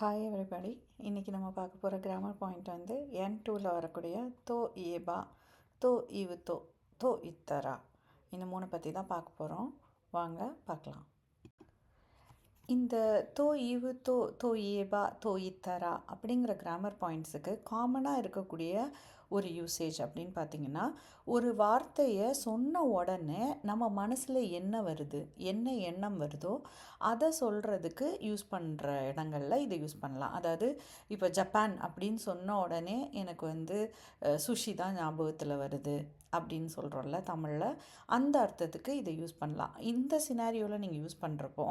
Hi everybody. இன்றைக்கி நம்ம பார்க்க போகிற கிராமர் பாயிண்ட் வந்து N2ல் வரக்கூடிய தோ ஏபா, தோ இவு தோ இத்தரா இந்த 3 பற்றி தான் பார்க்க போகிறோம். வாங்க பார்க்கலாம். இந்த தோ இவு தோ ஏபா, தோ இத்தரா அப்படிங்கிற கிராமர் பாயிண்ட்ஸுக்கு காமனாக இருக்கக்கூடிய ஒரு யூசேஜ் அப்படின்னு பார்த்திங்கன்னா, ஒரு வார்த்தையை சொன்ன உடனே நம்ம மனசில் என்ன வருது, என்ன எண்ணம் வருதோ அதை சொல்கிறதுக்கு யூஸ் பண்ணுற இடங்களில் இதை யூஸ் பண்ணலாம். அதாவது இப்போ ஜப்பான் அப்படின்னு சொன்ன உடனே எனக்கு வந்து சுஷி தான் ஞாபகத்தில் வருது அப்படின்னு சொல்கிறோம்ல தமிழில், அந்த அர்த்தத்துக்கு இதை யூஸ் பண்ணலாம். இந்த சினாரியோவில் நீங்கள் யூஸ் பண்ணுறப்போ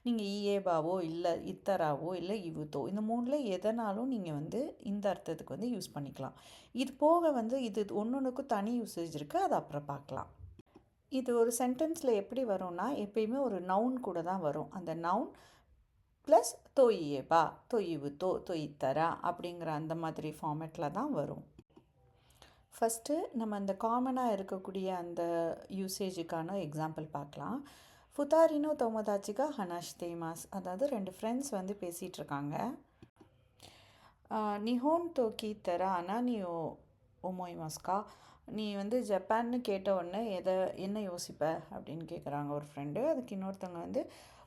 நீங்கள் இயேபாவோ இல்லை இத்தராவோ இல்லை இவுத்தோ இந்த 3ல் எதனாலும் நீங்கள் வந்து இந்த அர்த்தத்துக்கு வந்து யூஸ் பண்ணிக்கலாம். இது போக வந்து இது ஒன்றுக்கும் தனி யூசேஜ் இருக்குது, அது அப்புறம் பார்க்கலாம். இது ஒரு சென்டென்ஸில் எப்படி வரும்னா எப்பயுமே ஒரு நவுன் கூட தான் வரும். அந்த நவுன் ப்ளஸ் தொய்யேபா, தொய்வுத்தோ, தொய்த்தரா அப்படிங்கிற அந்த மாதிரி ஃபார்மேட்டில் தான் வரும். ஃபஸ்ட்டு நம்ம அந்த காமனாக இருக்கக்கூடிய அந்த யூசேஜுக்கான எக்ஸாம்பிள் பார்க்கலாம். ஃபுதாரினோ தோமதாச்சிகா ஹனாஷ்தேமாஸ், அதாவது 2 ஃப்ரெண்ட்ஸ் வந்து பேசிகிட்ருக்காங்க. நிஹோன் தோக்கி தர அனானியோ ஒமோய்மாஸ்கா, நீ வந்து ஜப்பான்னு கேட்ட உடனே என்ன யோசிப்ப அப்படின்னு கேட்குறாங்க ஒரு ஃப்ரெண்டு. அதுக்கு இன்னொருத்தவங்க வந்து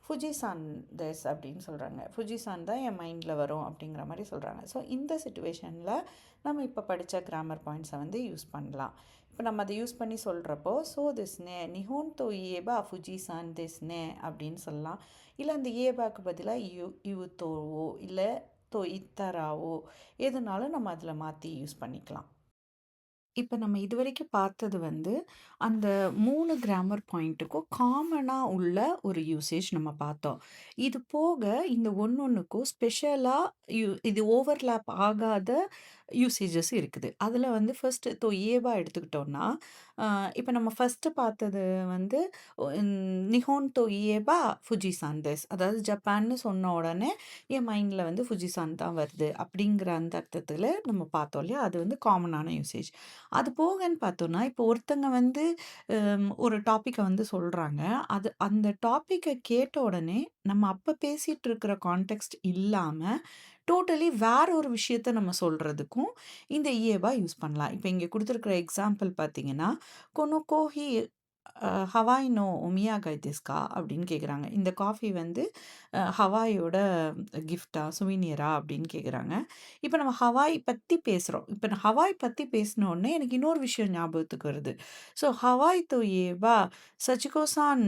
ஃபுஜிசான் தேஸ் அப்படின்னு சொல்கிறாங்க. ஃபுஜிசான் தான் என் மைண்டில் வரும் அப்படிங்கிற மாதிரி சொல்கிறாங்க. ஸோ இந்த சிச்சுவேஷனில் நம்ம இப்போ படித்த கிராமர் பாயிண்ட்ஸை வந்து யூஸ் பண்ணலாம். இப்போ நம்ம அதை யூஸ் பண்ணி சொல்கிறப்போ ஸோ திஸ்னே நிஹோன் தோ ஏபா ஃபுஜிசான் திஸ்னே அப்படின்னு சொல்லலாம். இல்லை அந்த ஏபாக்கு பதிலாக இவு தோவோ இல்லை தோ இத்தராவோ எதுனாலும் நம்ம அதில் மாற்றி யூஸ் பண்ணிக்கலாம். இப்போ நம்ம இதுவரைக்கும் பார்த்தது வந்து அந்த 3 கிராமர் பாயிண்ட்டுக்கும் காமனாக உள்ள ஒரு யூசேஜ் நம்ம பார்த்தோம். இது போக இந்த ஒன்னொன்றுக்கும் ஸ்பெஷலாக இது ஓவர்லேப் ஆகாத யூசேஜஸ் இருக்குது. அதில் வந்து ஃபர்ஸ்ட் ஏவா எடுத்துக்கிட்டோம்னா, இப்போ நம்ம ஃபஸ்ட்டு பார்த்தது வந்து நிஹோன் ஏபா ஃபுஜிசான் தெஸ், அதாவது ஜப்பான்னு சொன்ன உடனே என் மைண்டில் வந்து ஃபுஜிசான் தான் வருது அப்படிங்கிற அந்த அர்த்தத்தில் நம்ம பார்த்தோம் இல்லையா, அது வந்து காமனான யூசேஜ். அது போகன்னு பார்த்தோன்னா, இப்போ ஒருத்தங்க வந்து ஒரு டாப்பிக்கை வந்து சொல்கிறாங்க. அந்த டாப்பிக்கை கேட்ட உடனே நம்ம அப்போ பேசிகிட்டு இருக்கிற கான்டெக்ஸ்ட் இல்லாமல் டோட்டலி வேற ஒரு விஷயத்த நம்ம சொல்கிறதுக்கும் இந்த இயேபா யூஸ் பண்ணலாம். இப்போ இங்கே கொடுத்துருக்குற எக்ஸாம்பிள் பார்த்தீங்கன்னா, கொனோகோஹி ஹவாய் நோ ஒமியாகை திஸ்கா அப்படின்னு கேட்குறாங்க. இந்த காஃபி வந்து ஹவாயோட கிஃப்டா, சுவீனியரா அப்படின்னு கேட்குறாங்க. இப்போ நம்ம ஹவாய் பற்றி பேசுகிறோம். இப்போ நான் ஹவாய் பற்றி பேசினோடனே எனக்கு இன்னொரு விஷயம் ஞாபகத்துக்கு வருது. ஸோ ஹவாய் தோ ஏவா சச்சிகோசான்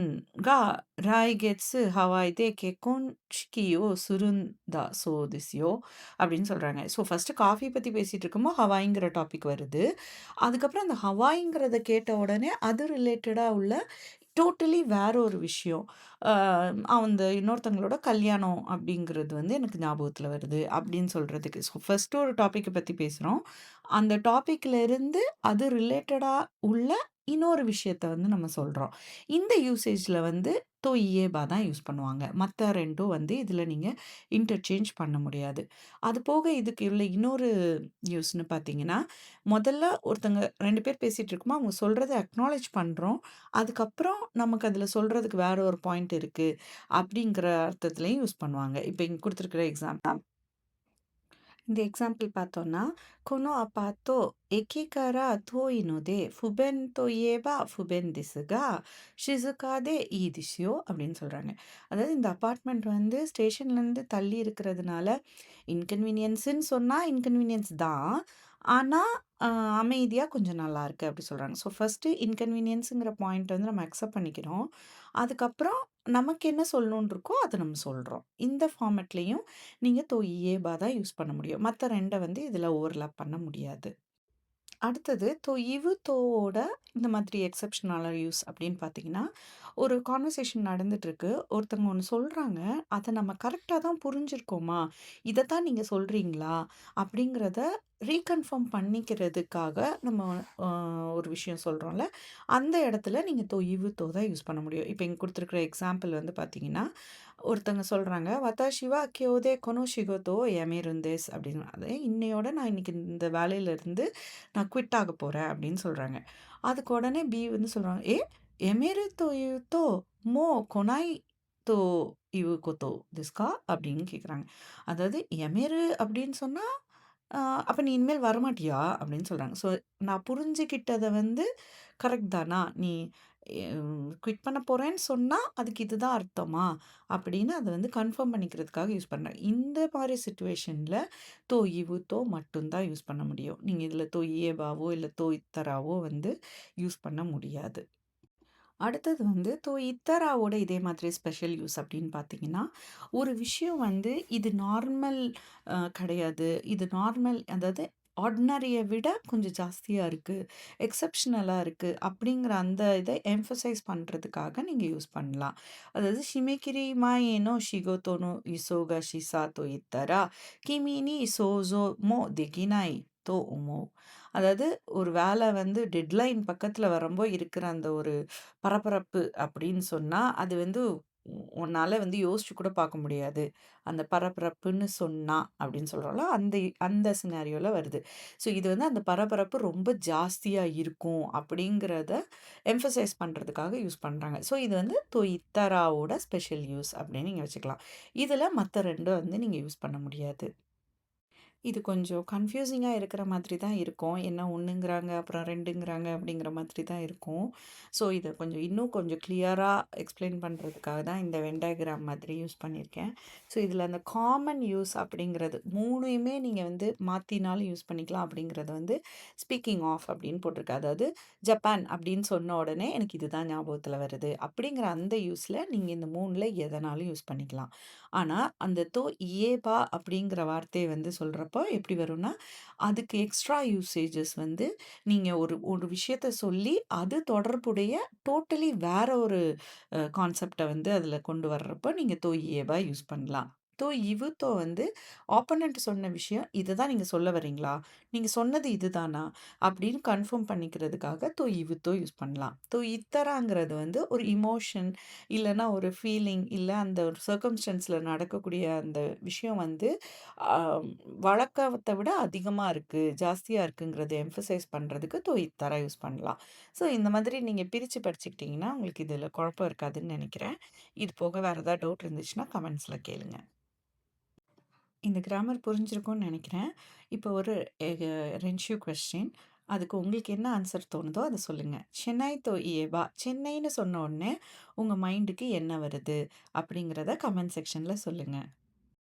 கா ராய் கெட்ஸு ஹவாய் தே கெக்கோன் ஷிகியோ சுருந்தா சோ திஸ்யோ அப்படின்னு சொல்கிறாங்க. ஸோ ஃபஸ்ட்டு காஃபி பற்றி பேசிகிட்டு இருக்கும்போது ஹவாய்ங்கிற டாபிக் வருது. அதுக்கப்புறம் அந்த ஹவாய்ங்கிறத கேட்ட உடனே அது ரிலேட்டடாக உள்ள டோட்டலி வேற ஒரு விஷயம். அந்த இன்னொருத்தவங்களோட கல்யாணம் அப்படிங்கிறது வந்து எனக்கு ஞாபகத்தில் வருது அப்படின்னு சொல்கிறதுக்கு. ஸோ ஃபஸ்ட்டு ஒரு டாப்பிக்கை பற்றி பேசுகிறோம். அந்த டாப்பிக்கில் இருந்து அது ரிலேட்டடாக உள்ள இன்னொரு விஷயத்த வந்து நம்ம சொல்கிறோம். இந்த யூசேஜில் வந்து இயேபா தான் யூஸ் பண்ணுவாங்க. மற்ற 2ம் வந்து இதில் நீங்கள் இன்டர்சேஞ்ச் பண்ண முடியாது. அது போக இதுக்கு உள்ள இன்னொரு யூஸ்ன்னு பார்த்தீங்கன்னா, முதல்ல ஒருத்தங்க 2 பேர் பேசிகிட்டு இருக்கும்போது அவங்க சொல்கிறத அக்னாலேஜ் பண்ணுறோம். அதுக்கப்புறம் நமக்கு அதில் சொல்கிறதுக்கு வேற ஒரு பாயிண்ட் இருக்குது அப்படிங்கிற அர்த்தத்துலையும் யூஸ் பண்ணுவாங்க. இப்போ இங்கே கொடுத்துருக்குற இந்த எக்ஸாம்பிள் பார்த்தோம்னா, கொனோ அபார்ட்டோ எக்கி காரா தோய் நொதே ஃபுபென் தோ ஏபா ஃபுபென் திசுகா ஷிசுகா தே ஈ திஷ்யோ அப்படின்னு சொல்கிறாங்க. அதாவது இந்த அபார்ட்மெண்ட் வந்து ஸ்டேஷன்லேருந்து தள்ளி இருக்கிறதுனால இன்கன்வீனியன்ஸுன்னு சொன்னால் இன்கன்வீனியன்ஸ் தான். ஆனால் அமைதியாக கொஞ்சம் நல்லா இருக்குது அப்படி சொல்கிறாங்க. ஸோ ஃபஸ்ட்டு இன்கன்வீனியன்ஸுங்கிற பாயிண்ட் வந்து நம்ம அக்செப்ட் பண்ணிக்கிறோம். அதுக்கப்புறம் நமக்கு என்ன சொல்லணும்னு இருக்கோ அதை நம்ம சொல்கிறோம். இந்த ஃபார்மேட்லேயும் நீங்கள் இயேபா தான் யூஸ் பண்ண முடியும். மற்ற 2 வந்து இதில் ஓவர்லேப் பண்ண முடியாது. அடுத்தது இவு தோவோட இந்த மாதிரி எக்செப்ஷனல் யூஸ் அப்படின்னு பார்த்தீங்கன்னா, ஒரு கான்வர்சேஷன் நடந்துட்டுருக்கு. ஒருத்தவங்க ஒண்ணு சொல்றாங்க. அத நம்ம கரெக்ட்டா தான் புரிஞ்சிருக்கோமா? இத தான் நீங்க சொல்றீங்களா? அப்படிங்கிறத ரீகன்ஃபார்ம் பண்ணிக்கிறதுக்காக நம்ம அ ஒரு விஷயம் சொல்றோம்ல. அந்த இடத்துல நீங்க இவு தான் யூஸ் பண்ண முடியும். இப்ப இங்க குடுத்துருக்கிற எக்ஸாம்பிள் வந்து பார்த்தீங்கன்னா, ஒருத்தவங்க சொல்றாங்க, "வதாஷி வா கியோதே கொனோ ஷிகோதோ யமேருந்தேஸ்" அப்படின்னு. அது இன்னையோட நான் இன்னைக்கு இந்த வேலையிலருந்து நான் குவிட் ஆக போறேன் அப்படின்னு சொல்றாங்க. அதுக்கு உடனே பி வந்து சொல்றாங்க, "ஏ எமேரு தோ யூ தோ மோ கொனாய் தோ இவு கொத்தோ திஸ்கா அப்படின்னு கேட்குறாங்க. அதாவது எமேரு அப்படின்னு சொன்னா, அப்ப நீ இனிமேல் வரமாட்டியா? அப்படின்னு சொல்றாங்க. ஸோ நான் புரிஞ்சுகிட்டத வந்து கரெக்ட் தானா? நீ குவிட் பண்ண போறேன்னு சொன்னா, அதுக்கு இதுதான் அர்த்தமா? அப்படின்னு அத வந்து கன்ஃபார்ம் பண்ணிக்கிறதுக்காக யூஸ் பண்றேன். இந்த மாரி சிச்சுவேஷன்ல தோ, இவு, தோ மட்டும் தான் யூஸ் பண்ண முடியும். நீங்க இதுல தோ இயேபாவோ, இல்ல தோ இத்தராவோ வந்து யூஸ் பண்ண முடியாது. அடுத்தது வந்து இத்தராவோட இதே மாதிரி ஸ்பெஷல் யூஸ் அப்படின்னு பார்த்தீங்கன்னா, ஒரு விஷயம் வந்து இது நார்மல் கிடையாது. இது நார்மல் அதாவது ஆர்டினரிய விட கொஞ்சம் ஜாஸ்தியா இருக்கு. எக்செப்ஷனலா இருக்கு. அப்படிங்கிற அந்த இத எம்பசைஸ் பண்றதுக்காக நீங்க யூஸ் பண்ணலாம். அதாவது ஷிமெகிரி மாயே நோ ஷிகோட்டோ நோ இசோகா ஷிசா தோ இத்தரா, கிமி நீ சோசோ மோ தெகினாய் தோ உமோ. அதாவது ஒரு வேலை வந்து டெட்லைன் பக்கத்துல வரம்போ இருக்கிற அந்த ஒரு பரபரப்பு அப்படின்னு சொன்னா, அது வந்து உன்னால வந்து யோசிச்சு கூட பார்க்க முடியாது. அந்த பரபரப்புன்னு சொன்னா அப்படின்னு சொல்றோம்ல, அந்த அந்த சினாரியோல வருது. ஸோ இது வந்து அந்த பரபரப்பு ரொம்ப ஜாஸ்தியா இருக்கும் அப்படிங்கிறத எம்பசைஸ் பண்றதுக்காக யூஸ் பண்றாங்க. ஸோ இது வந்து இத்தராவோட ஸ்பெஷல் யூஸ் அப்படின்னு நீங்க வச்சுக்கலாம். இதுல மத்த 2 வந்து நீங்க யூஸ் பண்ண முடியாது. இது கொஞ்சம் கன்ஃப்யூசிங்கா இருக்கிற மாதிரி தான் இருக்கும். என்ன 1ங்கிறாங்க, அப்புறம் 2ங்கிறாங்க அப்படிங்கிற மாதிரி தான் இருக்கும். ஸோ, இத கொஞ்சம் இன்னும் கொஞ்சம் கிளியரா எக்ஸ்ப்ளைன் பண்றதுக்காக தான் இந்த வென் டயகிராம் மாதிரி யூஸ் பண்ணியிருக்கேன். ஸோ, இதில அந்த காமன் யூஸ் அப்படிங்கிறது 3யுமே நீங்க வந்து மாத்தினாலும் யூஸ் பண்ணிக்கலாம் அப்படிங்கிறது வந்து ஸ்பீக்கிங் ஆஃப் அப்படின்னு போட்டிருக்கு. அதாவது ஜப்பான் அப்படின்னு சொன்ன உடனே எனக்கு இதுதான் ஞாபகத்துல வருது. அப்படிங்கிற அந்த யூஸ்ல நீங்க இந்த 3ல எதனாலும் யூஸ் பண்ணிக்கலாம். ஆனா, அந்த இயேபா அப்படிங்கிற வார்த்தைய வந்து சொல்றப்போ எப்படி வரும்னா, அதுக்கு எக்ஸ்ட்ரா யூசேஜஸ் வந்து நீங்க ஒரு ஒரு விஷயத்த சொல்லி, அது தொடர்புடைய டோட்டலி வேற ஒரு கான்செப்ட்ட வந்து அதுல கொண்டு வர்றப்போ, நீங்க இயேபா யூஸ் பண்ணலாம். இவுத்தோ வந்து ஆப்போனன்ட் சொன்ன விஷயம், "இதுதான் நீங்க சொல்ல வர்றீங்களா? நீங்க சொன்னது இதுதானா?" அப்படின்னு கன்ஃபார்ம் பண்ணிக்கிறதுக்காக இவுத்தோ யூஸ் பண்ணலாம். இத்தராங்கிறது வந்து ஒரு இமோஷன் இல்லன்னா ஒரு ஃபீலிங், இல்ல அந்த ஒரு சர்க்கம்ஸ்டன்ஸ்ல நடக்கக்கூடிய அந்த விஷயம் வந்து அ வழக்கத்த விட அதிகமா இருக்கு, ஜாஸ்தியா இருக்குங்கிறத எம்பசைஸ் பண்றதுக்கு இத்தரா யூஸ் பண்ணலாம். ஸோ இந்த மாதிரி நீங்க பிரிச்சு படிச்சுக்கிட்டீங்கன்னா, உங்களுக்கு இதுல குழப்பம் இருக்காதுன்னு நெனைக்கிறேன். இது போக வேற ஏதாவது டவுட் இருந்துச்சுன்னா கமெண்ட்ஸ்ல கேளுங்க. இந்த கிராமர் புரிஞ்சிருக்கும்னு நெனைக்கிறேன். இப்போ ஒரு ரென்ஷூ கொஸ்டின். அதுக்கு உங்களுக்கு என்ன ஆன்சர் தோணுதோ அத சொல்லுங்க. "சென்னை தோ இயேபா" சென்னைன்னு சொன்ன உடனே உங்க மைண்டுக்கு என்ன வருது? அப்படிங்கிறத கமெண்ட் செக்ஷன்ல சொல்லுங்க.